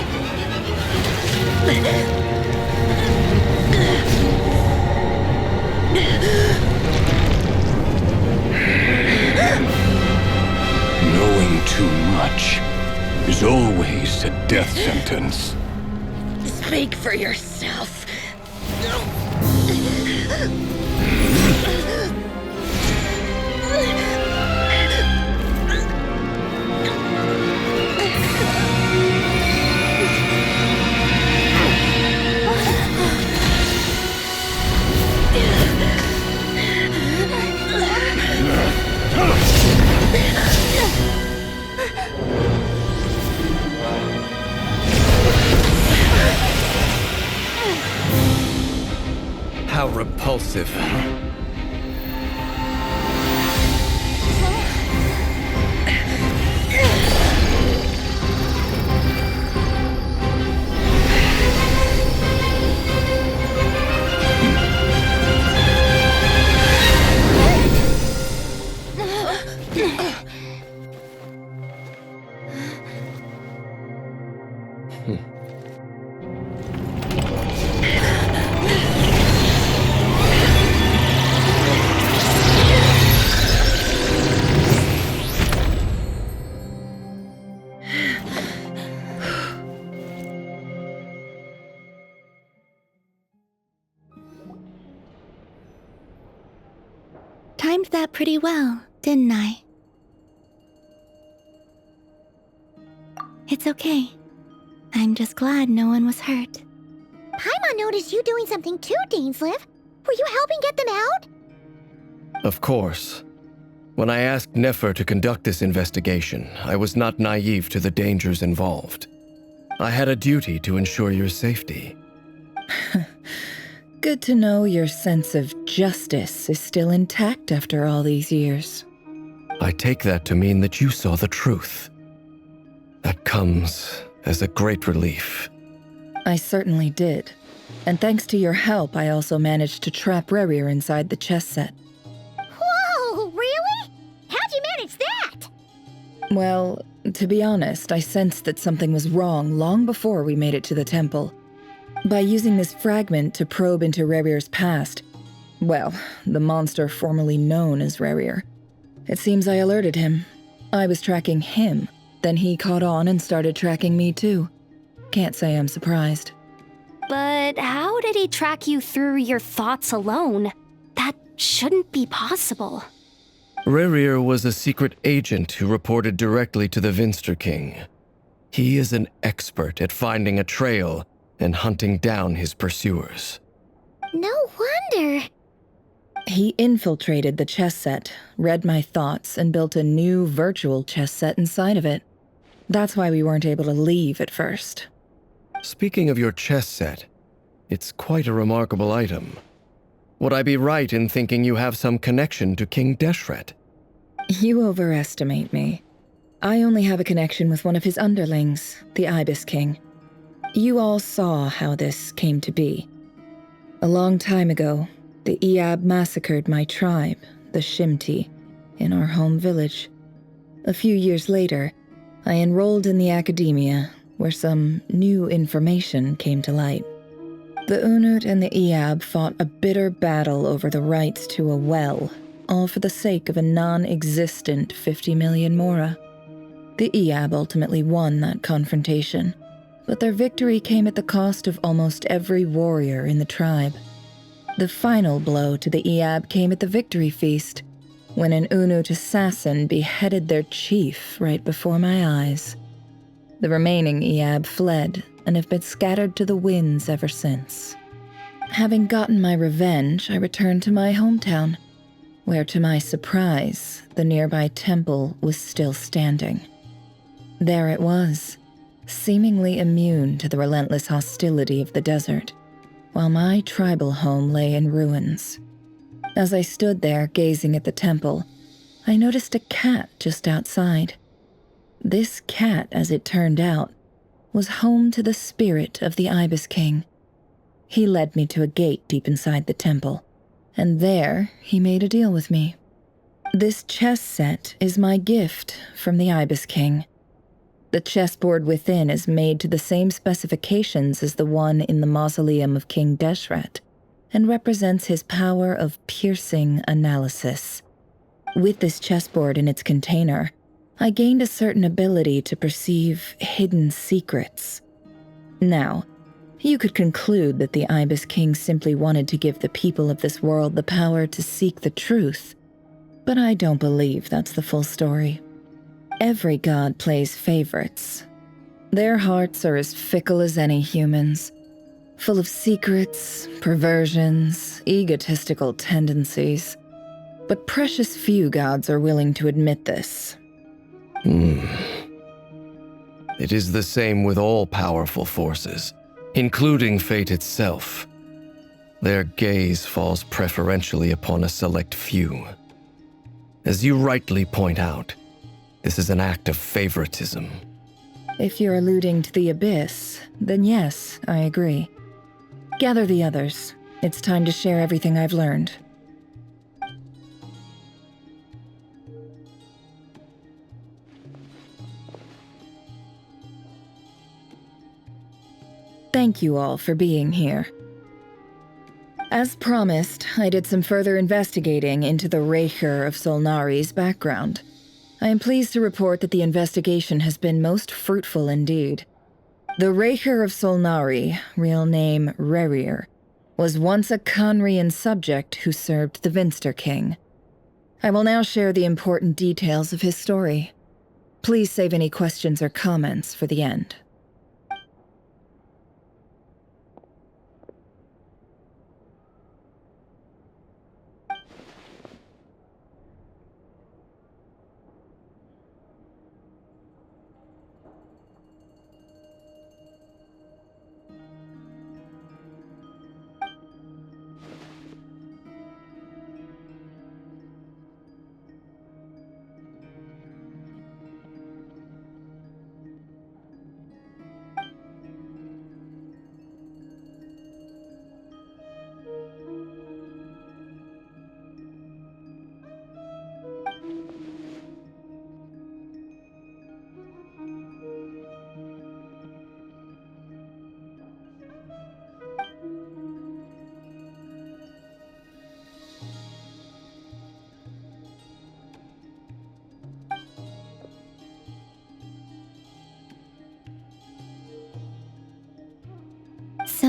Knowing too much is always a death sentence. Speak for yourself. How repulsive. Timed that pretty well, didn't I? It's okay. I'm just glad no one was hurt. Paimon noticed you doing something too, Dainsleif. Were you helping get them out? Of course. When I asked Neffer to conduct this investigation, I was not naive to the dangers involved. I had a duty to ensure your safety. Good to know your sense of justice is still intact after all these years. I take that to mean that you saw the truth. That comes as a great relief. I certainly did. And thanks to your help, I also managed to trap Rerir inside the chess set. Whoa, really? How'd you manage that? Well, to be honest, I sensed that something was wrong long before we made it to the temple. By using this fragment to probe into Rerir's past, well, the monster formerly known as Rerir, it seems I alerted him. I was tracking him, then he caught on and started tracking me too. Can't say I'm surprised. But how did he track you through your thoughts alone? That shouldn't be possible. Rerir was a secret agent who reported directly to the Vinster King. He is an expert at finding a trail and hunting down his pursuers. No wonder. He infiltrated the chess set, read my thoughts, and built a new virtual chess set inside of it. That's why we weren't able to leave at first. Speaking of your chess set, it's quite a remarkable item. Would I be right in thinking you have some connection to King Deshret? You overestimate me. I only have a connection with one of his underlings, the Ibis King. You all saw how this came to be. A long time ago, the Eab massacred my tribe, the Shimti, in our home village. A few years later, I enrolled in the academia, where some new information came to light. The Unut and the Eab fought a bitter battle over the rights to a well, all for the sake of a non-existent 50 million mora. The Eab ultimately won that confrontation, but their victory came at the cost of almost every warrior in the tribe. The final blow to the Eab came at the victory feast, when an Unut assassin beheaded their chief right before my eyes. The remaining Eab fled and have been scattered to the winds ever since. Having gotten my revenge, I returned to my hometown, where to my surprise, the nearby temple was still standing. There it was, seemingly immune to the relentless hostility of the desert, while my tribal home lay in ruins. As I stood there gazing at the temple, I noticed a cat just outside. This cat, as it turned out, was home to the spirit of the Ibis King. He led me to a gate deep inside the temple, and there he made a deal with me. This chess set is my gift from the Ibis King. The chessboard within is made to the same specifications as the one in the mausoleum of King Deshret, and represents his power of piercing analysis. With this chessboard in its container, I gained a certain ability to perceive hidden secrets. Now, you could conclude that the Ibis King simply wanted to give the people of this world the power to seek the truth, but I don't believe that's the full story. Every god plays favorites. Their hearts are as fickle as any human's, full of secrets, perversions, egotistical tendencies. But precious few gods are willing to admit this. It is the same with all powerful forces, including fate itself. Their gaze falls preferentially upon a select few. As you rightly point out, this is an act of favoritism. If you're alluding to the Abyss, then yes, I agree. Gather the others. It's time to share everything I've learned. Thank you all for being here. As promised, I did some further investigating into the Reicher of Solnari's background. I am pleased to report that the investigation has been most fruitful indeed. The Reicher of Solnari, real name Rerir, was once a Conrian subject who served the Vinster King. I will now share the important details of his story. Please save any questions or comments for the end.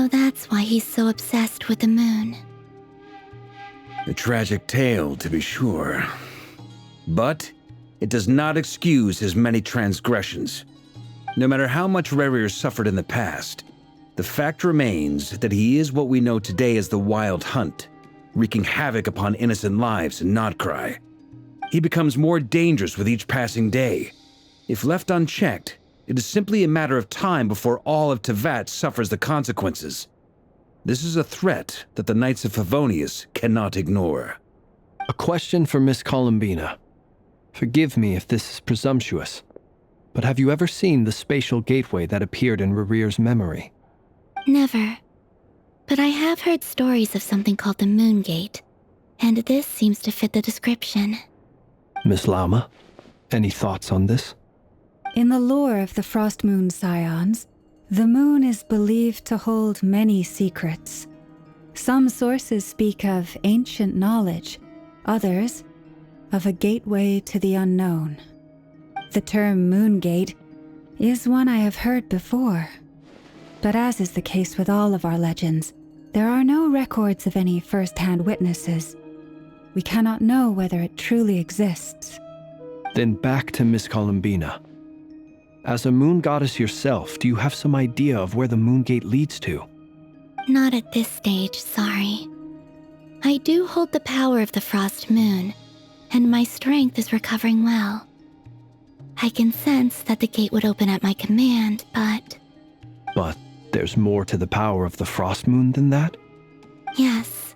that's why he's so obsessed with the moon. A tragic tale, to be sure. But it does not excuse his many transgressions. No matter how much Rerir suffered in the past, the fact remains that he is what we know today as the Wild Hunt, wreaking havoc upon innocent lives in Nod-Crai. He becomes more dangerous with each passing day. If left unchecked, it is simply a matter of time before all of Tevat suffers the consequences. This is a threat that the Knights of Favonius cannot ignore. A question for Miss Columbina. Forgive me if this is presumptuous, but have you ever seen the spatial gateway that appeared in Rerir's memory? Never. But I have heard stories of something called the Moon Gate, and this seems to fit the description. Miss Lauma, any thoughts on this? In the lore of the Frost Moon Scions, the moon is believed to hold many secrets. Some sources speak of ancient knowledge, others of a gateway to the unknown. The term Moon Gate is one I have heard before, but as is the case with all of our legends, there are no records of any first-hand witnesses. We cannot know whether it truly exists. Then back to Miss Columbina. As a moon goddess yourself, do you have some idea of where the Moon Gate leads to? Not at this stage, sorry. I do hold the power of the Frost Moon, and my strength is recovering well. I can sense that the gate would open at my command, but... But there's more to the power of the Frost Moon than that? Yes.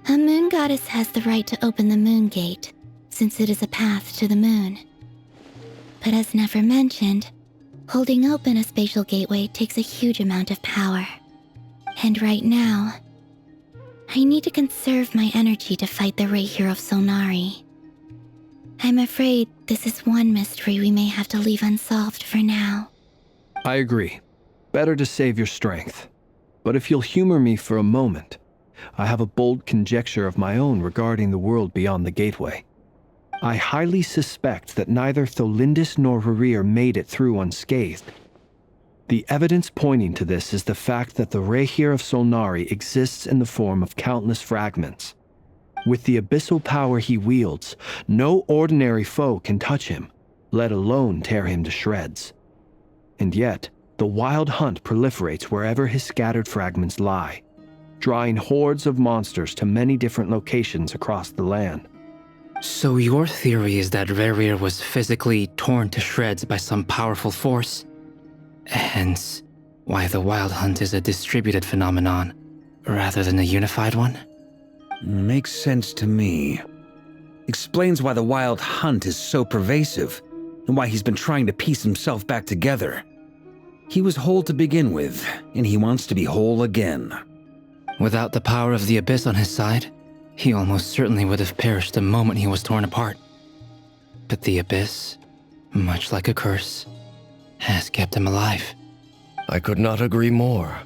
A moon goddess has the right to open the Moon Gate, since it is a path to the moon. But as Nefer mentioned, holding open a spatial gateway takes a huge amount of power. And right now, I need to conserve my energy to fight the Rerir of Solnari. I'm afraid this is one mystery we may have to leave unsolved for now. I agree. Better to save your strength. But if you'll humor me for a moment, I have a bold conjecture of my own regarding the world beyond the gateway. I highly suspect that neither Tholindis nor Rerir made it through unscathed. The evidence pointing to this is the fact that the Rerir of Solnari exists in the form of countless fragments. With the abyssal power he wields, no ordinary foe can touch him, let alone tear him to shreds. And yet, the Wild Hunt proliferates wherever his scattered fragments lie, drawing hordes of monsters to many different locations across the land. So your theory is that Rerir was physically torn to shreds by some powerful force? Hence, why the Wild Hunt is a distributed phenomenon, rather than a unified one? Makes sense to me. Explains why the Wild Hunt is so pervasive, and why he's been trying to piece himself back together. He was whole to begin with, and he wants to be whole again. Without the power of the Abyss on his side, he almost certainly would have perished the moment he was torn apart. But the Abyss, much like a curse, has kept him alive. I could not agree more.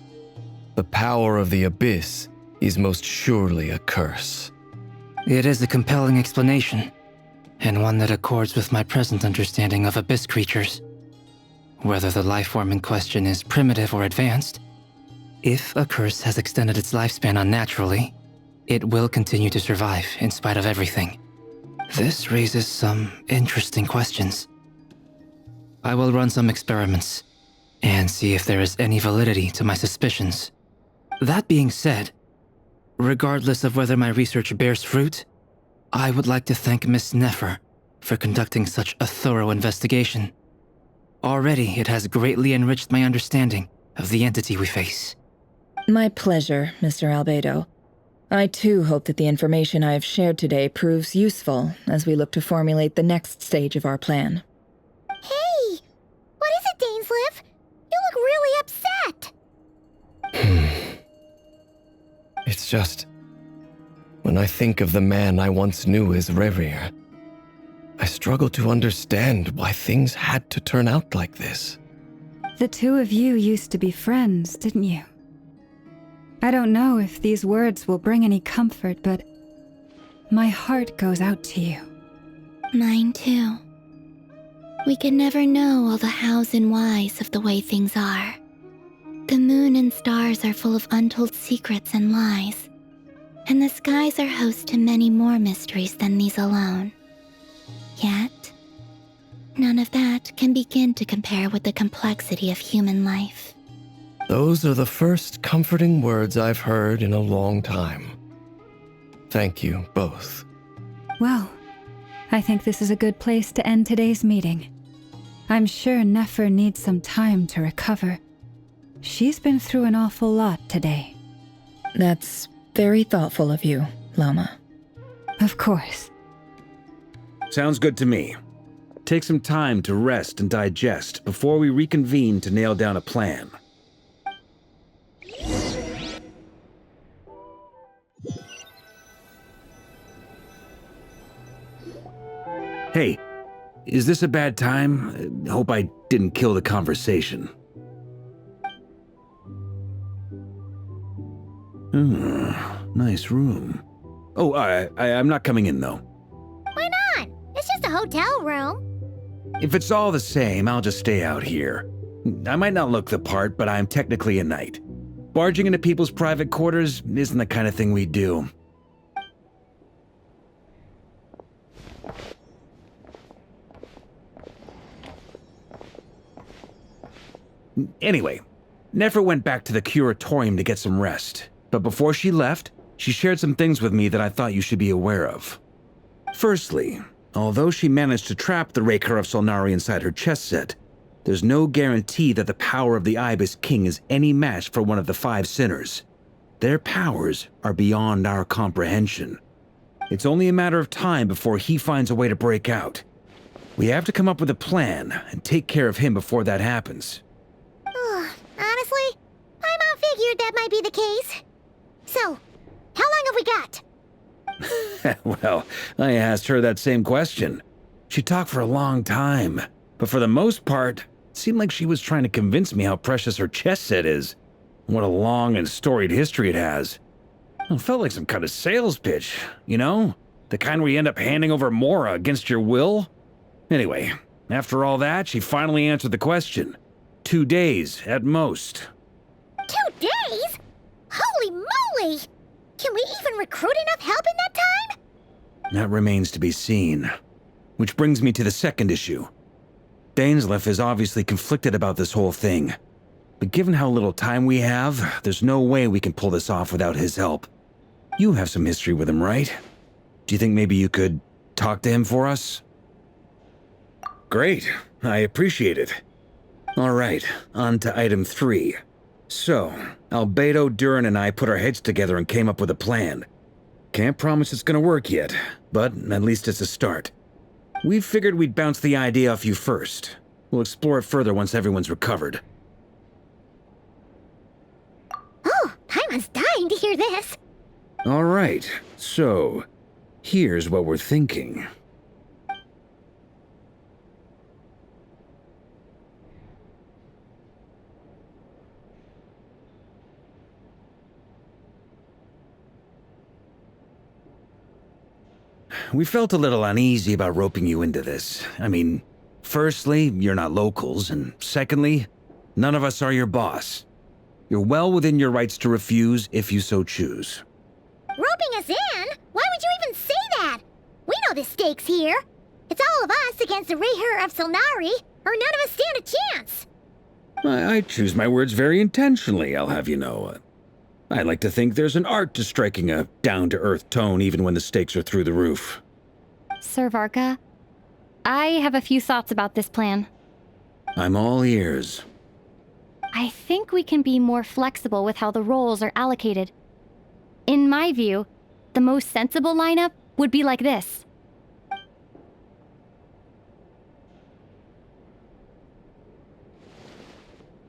The power of the Abyss is most surely a curse. It is a compelling explanation, and one that accords with my present understanding of Abyss creatures. Whether the life form in question is primitive or advanced, if a curse has extended its lifespan unnaturally, it will continue to survive in spite of everything. This raises some interesting questions. I will run some experiments and see if there is any validity to my suspicions. That being said, regardless of whether my research bears fruit, I would like to thank Miss Nefer for conducting such a thorough investigation. Already, it has greatly enriched my understanding of the entity we face. My pleasure, Mr. Albedo. I too hope that the information I have shared today proves useful as we look to formulate the next stage of our plan. Hey! What is it, Dainsleif? You look really upset! It's just... when I think of the man I once knew as Rerir, I struggle to understand why things had to turn out like this. The two of you used to be friends, didn't you? I don't know if these words will bring any comfort, but my heart goes out to you. Mine too. We can never know all the hows and whys of the way things are. The moon and stars are full of untold secrets and lies, and the skies are host to many more mysteries than these alone. Yet, none of that can begin to compare with the complexity of human life. Those are the first comforting words I've heard in a long time. Thank you both. Well, I think this is a good place to end today's meeting. I'm sure Nefer needs some time to recover. She's been through an awful lot today. That's very thoughtful of you, Llama. Of course. Sounds good to me. Take some time to rest and digest before we reconvene to nail down a plan. Hey, is this a bad time? Hope I didn't kill the conversation. Nice room. Oh, I'm not coming in, though. Why not? It's just a hotel room. If it's all the same, I'll just stay out here. I might not look the part, but I'm technically a knight. Barging into people's private quarters isn't the kind of thing we do. Anyway, Nefer went back to the curatorium to get some rest, but before she left, she shared some things with me that I thought you should be aware of. Firstly, although she managed to trap the Raker of Solnari inside her chess set, there's no guarantee that the power of the Ibis King is any match for one of the 5 sinners. Their powers are beyond our comprehension. It's only a matter of time before he finds a way to break out. We have to come up with a plan and take care of him before that happens. Honestly, my mom figured that might be the case. So, how long have we got? Well, I asked her that same question. She talked for a long time, but for the most part, it seemed like she was trying to convince me how precious her chess set is, and what a long and storied history it has. It felt like some kind of sales pitch, you know? The kind where you end up handing over Mora against your will? Anyway, after all that, she finally answered the question. 2 days, at most. 2 days? Holy moly! Can we even recruit enough help in that time? That remains to be seen. Which brings me to the second issue. Dainsleif is obviously conflicted about this whole thing. But given how little time we have, there's no way we can pull this off without his help. You have some history with him, right? Do you think maybe you could talk to him for us? Great. I appreciate it. All right, on to item 3. So, Albedo, Durin, and I put our heads together and came up with a plan. Can't promise it's gonna work yet, but at least it's a start. We figured we'd bounce the idea off you first. We'll explore it further once everyone's recovered. Oh, Paimon's dying to hear this. All right, so here's what we're thinking. We felt a little uneasy about roping you into this. I mean, firstly, you're not locals, and secondly, none of us are your boss. You're well within your rights to refuse if you so choose. Roping us in? Why would you even say that? We know the stakes here. It's all of us against the Raher of Solnari, or none of us stand a chance. I choose my words very intentionally, I'll have you know. I like to think there's an art to striking a down-to-earth tone even when the stakes are through the roof. Sir Varka, I have a few thoughts about this plan. I'm all ears. I think we can be more flexible with how the roles are allocated. In my view, the most sensible lineup would be like this.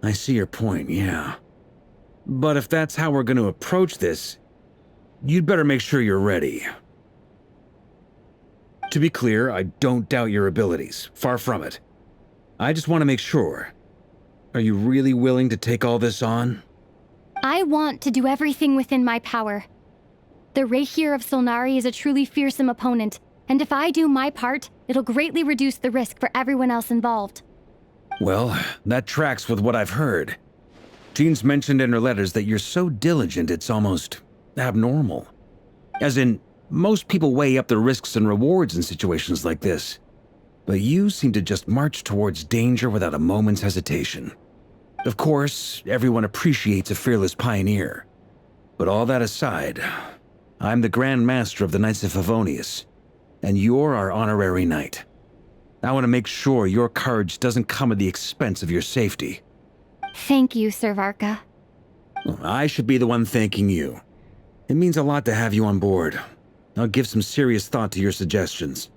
I see your point, yeah. But if that's how we're going to approach this, you'd better make sure you're ready. To be clear, I don't doubt your abilities. Far from it. I just want to make sure. Are you really willing to take all this on? I want to do everything within my power. The Raher of Solnari is a truly fearsome opponent, and if I do my part, it'll greatly reduce the risk for everyone else involved. Well, that tracks with what I've heard. Jean's mentioned in her letters that you're so diligent it's almost abnormal. As in, most people weigh up the risks and rewards in situations like this. But you seem to just march towards danger without a moment's hesitation. Of course, everyone appreciates a fearless pioneer. But all that aside, I'm the Grand Master of the Knights of Favonius, and you're our honorary knight. I want to make sure your courage doesn't come at the expense of your safety. Thank you, Sir Varka. I should be the one thanking you. It means a lot to have you on board. I'll give some serious thought to your suggestions.